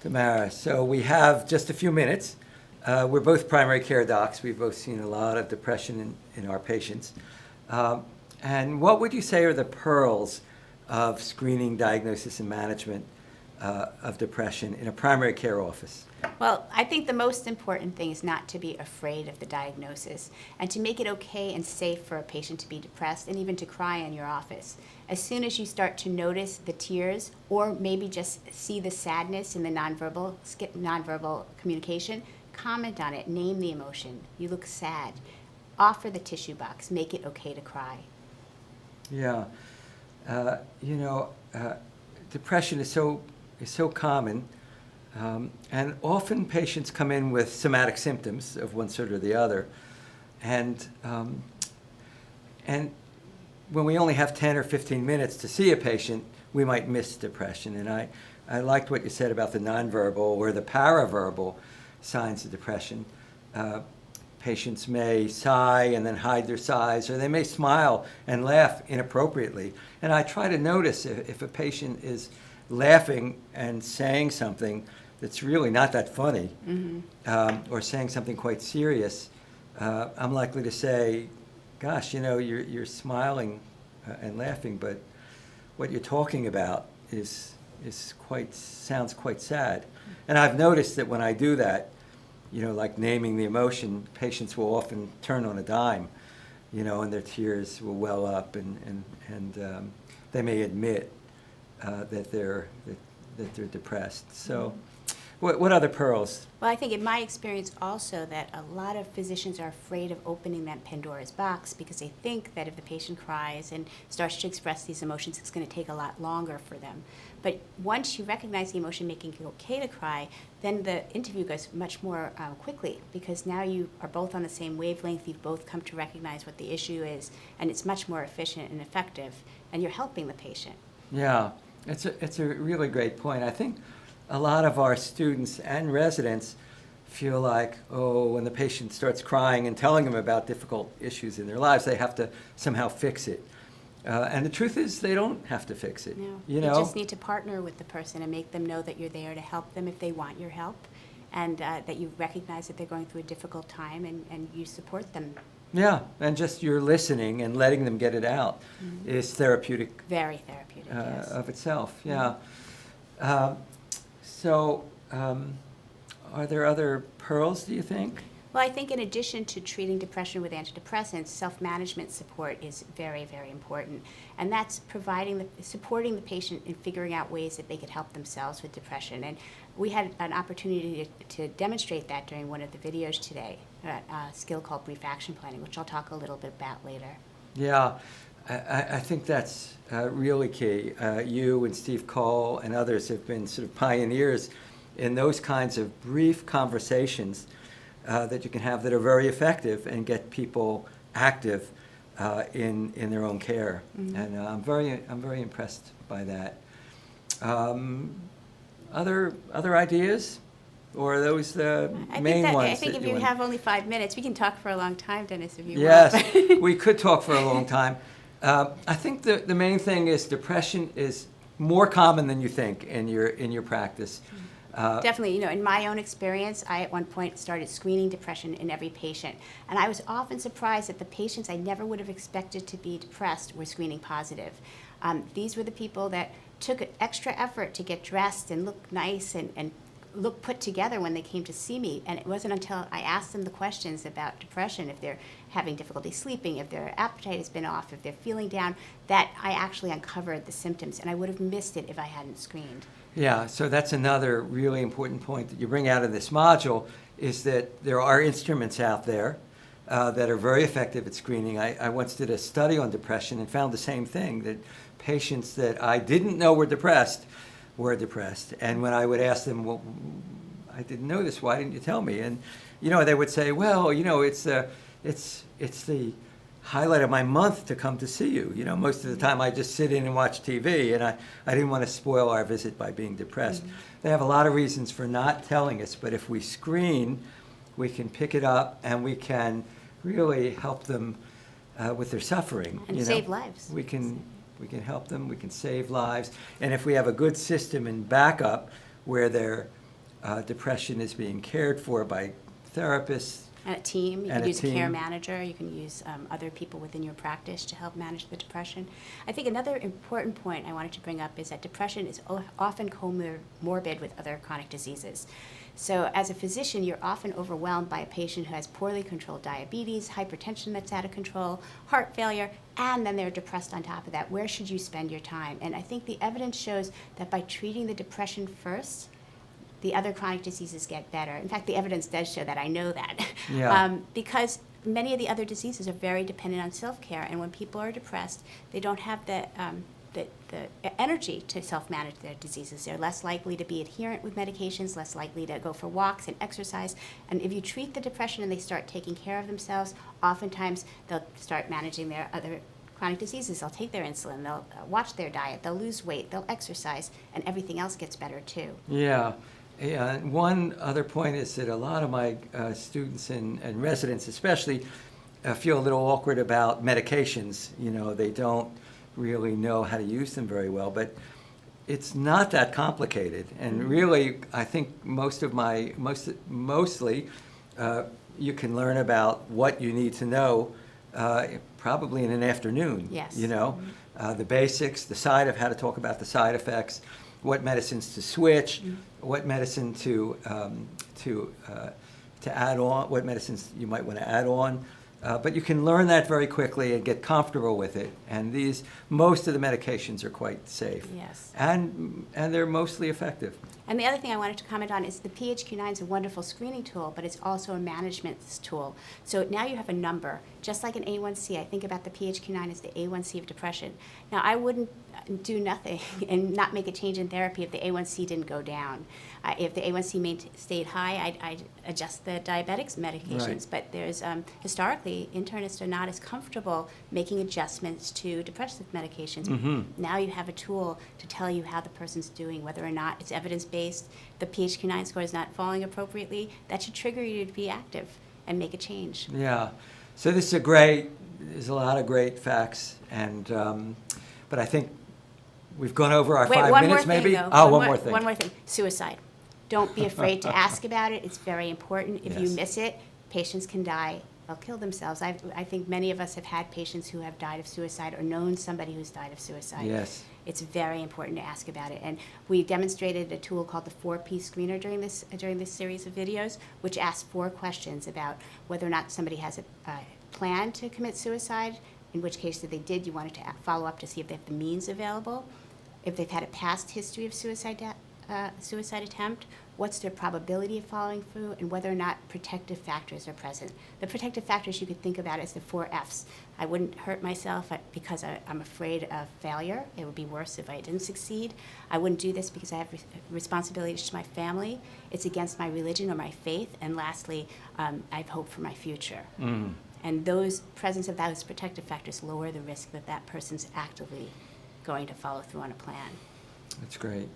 Damara, so we have just a few minutes. We're both primary care docs. We've both seen a lot of depression in our patients. And what would you say are the pearls of screening, diagnosis, and management of depression in a primary care office? Well, I think the most important thing is not to be afraid of the diagnosis and to make it okay and safe for a patient to be depressed and even to cry in your office. As soon as you start to notice the tears or maybe just see the sadness in the nonverbal communication, comment on it, name the emotion. You look sad. Offer the tissue box. Make it okay to cry. Yeah. Depression is so common. And often patients come in with somatic symptoms of one sort or the other. And when we only have 10 or 15 minutes to see a patient, we might miss depression. And I liked what you said about the nonverbal or the paraverbal signs of depression. Patients may sigh and then hide their sighs, or they may smile and laugh inappropriately. And I try to notice if a patient is laughing and saying something that's really not that funny, or saying something quite serious, I'm likely to say, gosh, you're smiling and laughing, but what you're talking about sounds quite sad. And I've noticed that when I do that, like naming the emotion, patients will often turn on a dime, and their tears will well up, and they may admit that they're depressed. So, what other pearls? Well, I think in my experience also that a lot of physicians are afraid of opening that Pandora's box because they think that if the patient cries and starts to express these emotions, it's going to take a lot longer for them. But once you recognize the emotion making it okay to cry, then the interview goes much more quickly because now you are both on the same wavelength, you've both come to recognize what the issue is, and it's much more efficient and effective, and you're helping the patient. Yeah, it's a really great point. I think a lot of our students and residents feel like, when the patient starts crying and telling them about difficult issues in their lives, they have to somehow fix it. And the truth is, they don't have to fix it. No, you just need to partner with the person and make them know that you're there to help them if they want your help, and that you recognize that they're going through a difficult time and you support them. Yeah, and just your listening and letting them get it out is therapeutic. Very therapeutic, yes. Of itself, yeah. So, are there other pearls, do you think? Well, I think in addition to treating depression with antidepressants, self-management support is very, very important. And that's supporting the patient in figuring out ways that they could help themselves with depression. And we had an opportunity to demonstrate that during one of the videos today, a skill called brief action planning, which I'll talk a little bit about later. Yeah, I think that's really key. You and Steve Cole and others have been sort of pioneers in those kinds of brief conversations that you can have that are very effective and get people active in their own care. And I'm very impressed by that. Other ideas, or are those the main ones? I think if you have only 5 minutes, we can talk for a long time, Dennis, if you want. Yes, we could talk for a long time. I think the main thing is depression is more common than you think in your practice. Definitely, in my own experience, I at one point started screening depression in every patient. And I was often surprised that the patients I never would have expected to be depressed were screening positive. These were the people that took extra effort to get dressed and look nice and look put together when they came to see me. And it wasn't until I asked them the questions about depression, if they're having difficulty sleeping, if their appetite has been off, if they're feeling down, that I actually uncovered the symptoms. And I would have missed it if I hadn't screened. Yeah, so that's another really important point that you bring out of this module, is that there are instruments out there that are very effective at screening. I once did a study on depression and found the same thing, that patients that I didn't know were depressed. And when I would ask them, well, I didn't know this, why didn't you tell me? And, they would say, well, it's the highlight of my month to come to see you. Most of the time I just sit in and watch TV, and I didn't want to spoil our visit by being depressed. They have a lot of reasons for not telling us, but if we screen, we can pick it up and we can really help them with their suffering. And save lives. We can help them, we can save lives. And if we have a good system and backup where they're depression is being cared for by therapists. And a team, you And can a use a care team. manager, you can use other people within your practice to help manage the depression. I think another important point I wanted to bring up is that depression is often comorbid with other chronic diseases. So as a physician, you're often overwhelmed by a patient who has poorly controlled diabetes, hypertension that's out of control, heart failure, and then they're depressed on top of that. Where should you spend your time? And I think the evidence shows that by treating the depression first, the other chronic diseases get better. In fact, the evidence does show that. I know that. Yeah. Because many of the other diseases are very dependent on self-care, and when people are depressed, they don't have the energy to self-manage their diseases. They're less likely to be adherent with medications, less likely to go for walks and exercise. And if you treat the depression and they start taking care of themselves, oftentimes they'll start managing their other chronic diseases. They'll take their insulin, they'll watch their diet, they'll lose weight, they'll exercise, and everything else gets better too. Yeah. Yeah, and one other point is that a lot of my students and residents especially feel a little awkward about medications. You know, they don't really know how to use them very well, but it's not that complicated. And really, I think mostly you can learn about what you need to know probably in an afternoon. Yes. You know, the basics, how to talk about the side effects, what medicines to switch, what medicine to add on, what medicines you might want to add on. But you can learn that very quickly and get comfortable with it. And most of the medications are quite safe. Yes. And they're mostly effective. And the other thing I wanted to comment on is the PHQ-9 is a wonderful screening tool, but it's also a management tool. So now you have a number, just like an A1C. I think about the PHQ-9 as the A1C of depression. Now, I wouldn't do nothing and not make a change in therapy if the A1C didn't go down. If the A1C stayed high, I'd adjust the diabetics medications. Right. But there's historically, internists are not as comfortable making adjustments to depressive medications. Mm-hmm. Now you have a tool to tell you how the person's doing, whether or not it's evidence-based, the PHQ-9 score is not falling appropriately. That should trigger you to be active and make a change. Yeah. So there's a lot of great facts. And but I think we've gone over our 5 minutes, maybe? One more thing. One more thing. Suicide. Don't be afraid to ask about it. It's very important. If you Yes. miss it, patients can die. They'll kill themselves. I think many of us have had patients who have died of suicide or known somebody who's died of suicide. Yes. It's very important to ask about it. And we demonstrated a tool called the 4P screener during this series of videos, which asks 4 questions about whether or not somebody has a plan to commit suicide, in which case if they did, you wanted to follow up to see if they have the means available, if they've had a past history of suicide attempt, what's their probability of following through, and whether or not protective factors are present. The protective factors you could think about as the 4 Fs. I wouldn't hurt myself because I'm afraid of failure. It would be worse if I didn't succeed. I wouldn't do this because I have responsibilities to my family. It's against my religion or my faith. And lastly, I have hope for my future. Mm. And presence of those protective factors lower the risk that that person's actively going to follow through on a plan. That's great.